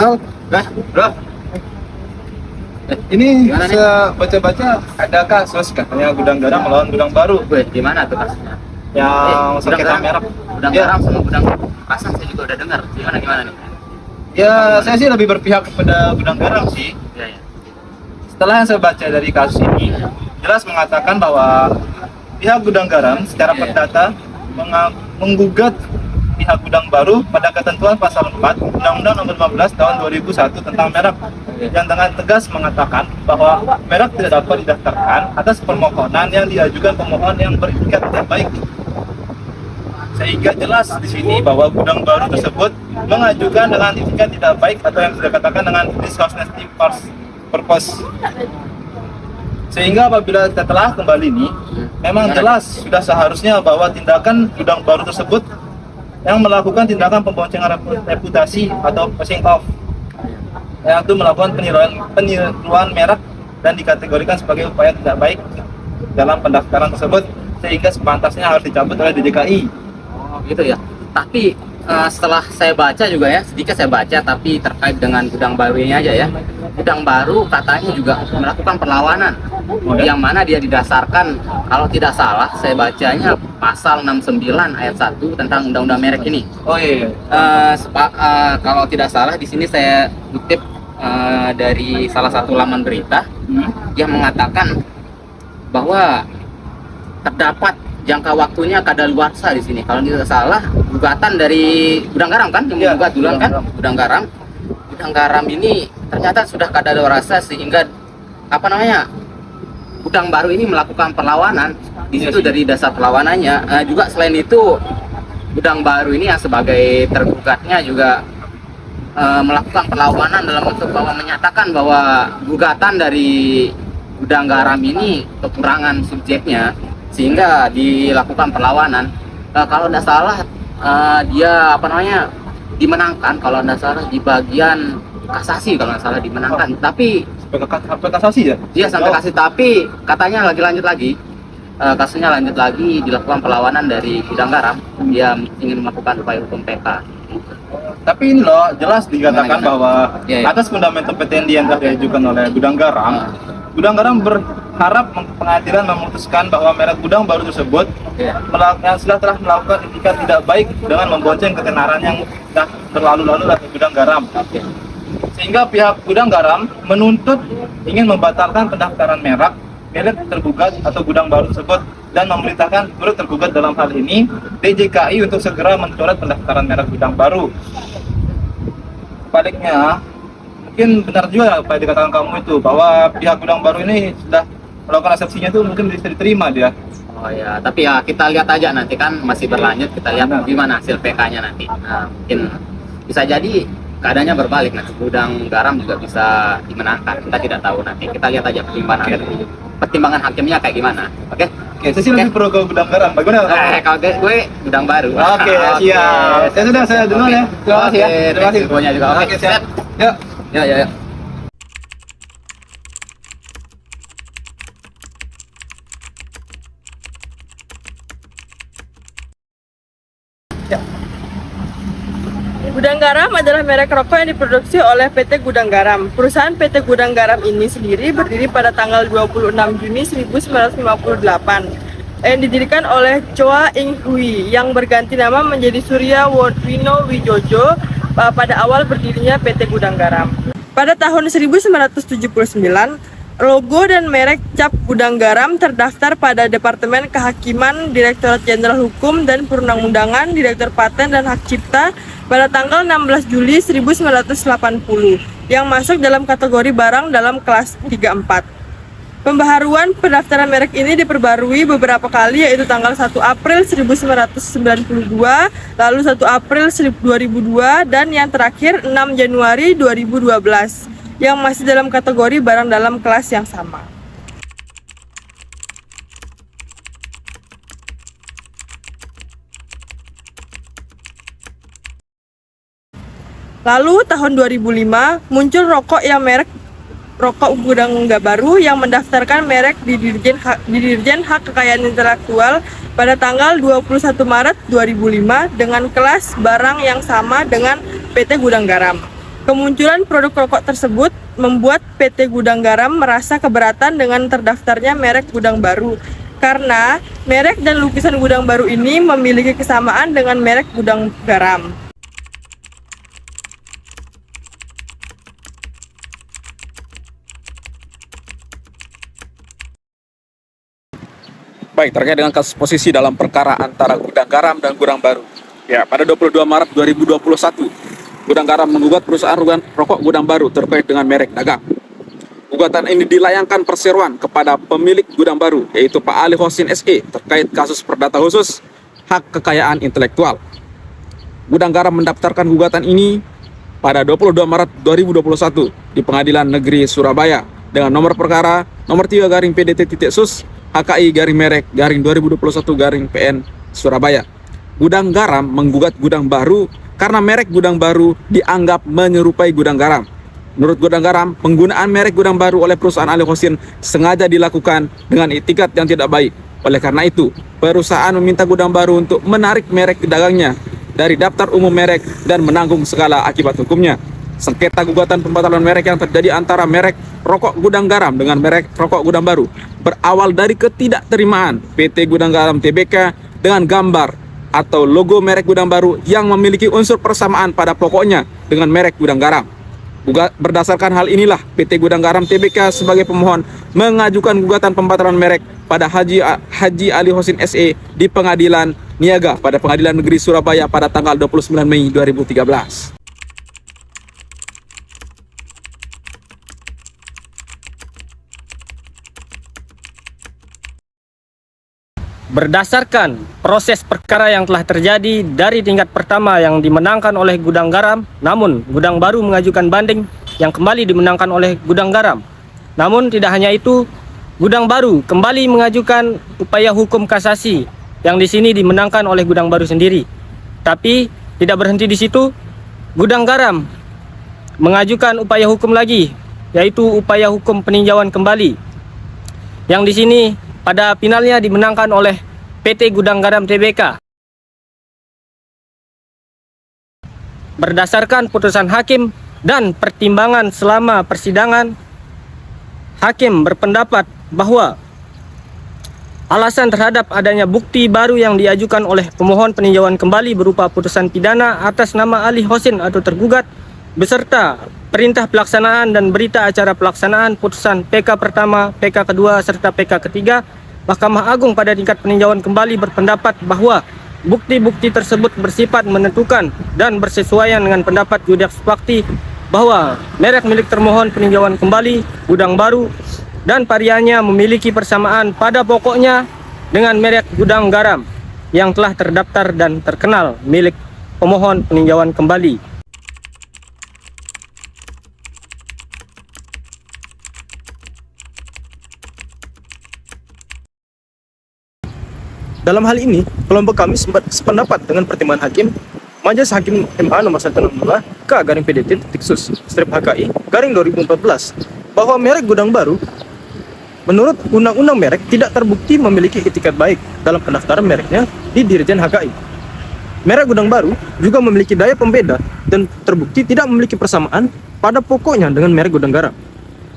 Halo, bro. Ini saya baca-baca ada kasus katanya gudang garam melawan gudang baru. Gimana tuh kasusnya? Yang Gudang sakit garam, merah. gudang Ya. garam sama gudang pasang saya juga udah dengar. Gimana nih? Ya, saya sih lebih berpihak kepada gudang garam sih. Ya. Setelah yang saya baca dari kasus ini, jelas mengatakan bahwa pihak gudang garam secara perdata menggugat pihak gudang baru pada ketentuan pasal 4 Undang-Undang Nomor 15 Tahun 2001 tentang merek yang dengan tegas mengatakan bahwa merek tidak dapat didaftarkan atas permohonan yang diajukan pemohon yang beretikat tidak baik. Sehingga jelas di sini bahwa gudang baru tersebut mengajukan dengan etikat tidak baik atau yang sudah katakan dengan dishonesty purpose. Sehingga apabila kita telah kembali ini, memang jelas sudah seharusnya bahwa tindakan gudang baru tersebut yang melakukan tindakan pemboncengan reputasi atau passing off, yang itu melakukan peniruan merek dan dikategorikan sebagai upaya tidak baik dalam pendaftaran tersebut, sehingga sepantasnya harus dicabut oleh DJKI. Oh gitu ya. Tapi setelah saya baca juga ya, sedikit saya baca, tapi terkait dengan gudang baru ini aja ya. Gudang baru katanya juga melakukan perlawanan, yang mana dia didasarkan, kalau tidak salah saya bacanya pasal 69 ayat 1 tentang undang-undang merek ini. Oh iya. Kalau tidak salah di sini saya kutip dari salah satu laman berita yang mengatakan bahwa terdapat jangka waktunya kadaluarsa di sini. Kalau tidak salah, gugatan dari gudang garam kan, yang menggugat duluan kan, gudang garam ini ternyata sudah kadaluarsa, sehingga gudang baru ini melakukan perlawanan. Di situ dari dasar perlawanannya juga selain itu, gudang baru ini yang sebagai tergugatnya juga melakukan perlawanan dalam bentuk bahwa menyatakan bahwa gugatan dari gudang garam ini kekurangan subjeknya, sehingga dilakukan perlawanan. Kalau tidak salah dia dimenangkan, kalau tidak salah di bagian kasasi, kalau tidak salah dimenangkan, tapi Sampai kasasi ya? dia sampai kasasi, tapi katanya lanjut lagi kasusnya lanjut lagi, dilakukan perlawanan dari gudang garam, dia ingin melakukan upaya hukum PK. Tapi ini loh, jelas dikatakan bahwa Ya. atas fundamental petendi yang telah diajukan oleh gudang garam berharap pengadilan memutuskan bahwa merek gudang baru tersebut yang sudah telah melakukan etikat tidak baik dengan membonceng ketenaran yang sudah berlalu-lalu dari gudang garam. Sehingga pihak gudang garam menuntut ingin membatalkan pendaftaran merek tergugat atau gudang baru tersebut, dan memerintahkan turut tergugat dalam hal ini DJKI untuk segera mencoret pendaftaran merek gudang baru. Sebaliknya, mungkin benar juga apa yang dikatakan kamu itu, bahwa pihak gudang baru ini sudah melakukan resepsinya itu mungkin bisa diterima dia. Oh ya, tapi ya kita lihat aja nanti, kan masih berlanjut, kita lihat gimana hasil PK-nya nanti. Mungkin bisa jadi keadaannya berbalik, nanti gudang garam juga bisa dimenangkan, kita tidak tahu, nanti kita lihat aja pertimbangan hakimnya kayak gimana. Oke, saya sih lebih pro ke gudang garam. Bagaimana? kalau gue gudang baru. Oke, siap. Ya sudah, saya duluan ya. Terima kasih ya. Terima kasih. Infonya juga. Oke, siap. Yuk. Ya. Gudang Garam adalah merek rokok yang diproduksi oleh PT Gudang Garam. Perusahaan PT Gudang Garam ini sendiri berdiri pada tanggal 26 Juni 1958 yang didirikan oleh Choa Ing Hui yang berganti nama menjadi Surya Wino Wijojo pada awal berdirinya PT Gudang Garam. Pada tahun 1979, logo dan merek cap Gudang Garam terdaftar pada Departemen Kehakiman, Direktorat Jenderal Hukum dan Perundang-undangan, Direktur Paten dan Hak Cipta pada tanggal 16 Juli 1980 yang masuk dalam kategori barang dalam kelas 3-4. Pembaharuan pendaftaran merek ini diperbarui beberapa kali, yaitu tanggal 1 April 1992, lalu 1 April 2002, dan yang terakhir 6 Januari 2012 yang masih dalam kategori barang dalam kelas yang sama. Lalu tahun 2005 muncul rokok yang merek rokok Gudang Baru yang mendaftarkan merek di Dirjen Hak Kekayaan Intelektual pada tanggal 21 Maret 2005 dengan kelas barang yang sama dengan PT Gudang Garam. Kemunculan produk rokok tersebut membuat PT Gudang Garam merasa keberatan dengan terdaftarnya merek Gudang Baru karena merek dan lukisan Gudang Baru ini memiliki kesamaan dengan merek Gudang Garam. Baik, terkait dengan kasus posisi dalam perkara antara Gudang Garam dan Gudang Baru. Ya, pada 22 Maret 2021, Gudang Garam menggugat perusahaan rokok Gudang Baru terkait dengan merek dagang. Gugatan ini dilayangkan perseroan kepada pemilik Gudang Baru, yaitu Pak Ali Hosin SE, terkait kasus perdata khusus hak kekayaan intelektual. Gudang Garam mendaftarkan gugatan ini pada 22 Maret 2021 di Pengadilan Negeri Surabaya dengan nomor perkara nomor 3/PDT-Sus HKI-Merek-2021-PN Surabaya. Gudang Garam menggugat Gudang Baru karena merek Gudang Baru dianggap menyerupai Gudang Garam. Menurut Gudang Garam, penggunaan merek Gudang Baru oleh perusahaan Ali Hosin sengaja dilakukan dengan itikat yang tidak baik. Oleh karena itu, perusahaan meminta Gudang Baru untuk menarik merek dagangnya dari daftar umum merek dan menanggung segala akibat hukumnya. Sengketa gugatan pembatalan merek yang terjadi antara merek rokok Gudang Garam dengan merek rokok Gudang Baru berawal dari ketidakterimaan PT Gudang Garam Tbk dengan gambar atau logo merek Gudang Baru yang memiliki unsur persamaan pada pokoknya dengan merek Gudang Garam. Berdasarkan hal inilah PT Gudang Garam Tbk sebagai pemohon mengajukan gugatan pembatalan merek pada Haji Ali Hosin SE di Pengadilan Niaga pada Pengadilan Negeri Surabaya pada tanggal 29 Mei 2013. Berdasarkan proses perkara yang telah terjadi dari tingkat pertama yang dimenangkan oleh Gudang Garam, namun Gudang Baru mengajukan banding yang kembali dimenangkan oleh Gudang Garam. Namun tidak hanya itu, Gudang Baru kembali mengajukan upaya hukum kasasi yang di sini dimenangkan oleh Gudang Baru sendiri. Tapi tidak berhenti di situ, Gudang Garam mengajukan upaya hukum lagi, yaitu upaya hukum peninjauan kembali. Yang di sini pada finalnya dimenangkan oleh PT Gudang Garam Tbk. Berdasarkan putusan hakim dan pertimbangan selama persidangan, hakim berpendapat bahwa alasan terhadap adanya bukti baru yang diajukan oleh pemohon peninjauan kembali berupa putusan pidana atas nama Ali Hosin atau tergugat beserta perintah pelaksanaan dan berita acara pelaksanaan putusan PK pertama, PK kedua, serta PK ketiga, Mahkamah Agung pada tingkat peninjauan kembali berpendapat bahwa bukti-bukti tersebut bersifat menentukan dan bersesuaian dengan pendapat Yudeks Fakti bahwa merek milik termohon peninjauan kembali Gudang Baru dan variannya memiliki persamaan pada pokoknya dengan merek Gudang Garam yang telah terdaftar dan terkenal milik pemohon peninjauan kembali. Dalam hal ini, kelompok kami sependapat dengan pertimbangan hakim Majelis Hakim MA nomor 162 K/PDT-Sus strip HKI garing 2014 bahwa merek Gudang Baru menurut Undang-Undang Merek tidak terbukti memiliki itikat baik dalam pendaftaran mereknya di Dirjen HKI. Merek Gudang Baru juga memiliki daya pembeda dan terbukti tidak memiliki persamaan pada pokoknya dengan merek Gudang Garam.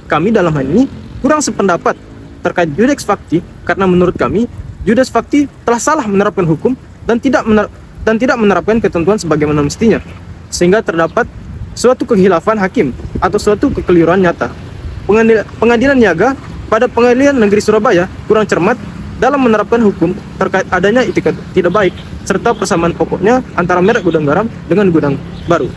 Kami dalam hal ini kurang sependapat terkait Yudeks Fakti karena menurut kami Yudeks Fakti telah salah menerapkan hukum dan tidak menerapkan ketentuan sebagaimana mestinya, sehingga terdapat suatu kehilafan hakim atau suatu kekeliruan nyata. Pengadilan Niaga pada Pengadilan Negeri Surabaya kurang cermat dalam menerapkan hukum terkait adanya itikat tidak baik serta persamaan pokoknya antara merek Gudang Garam dengan Gudang Baru.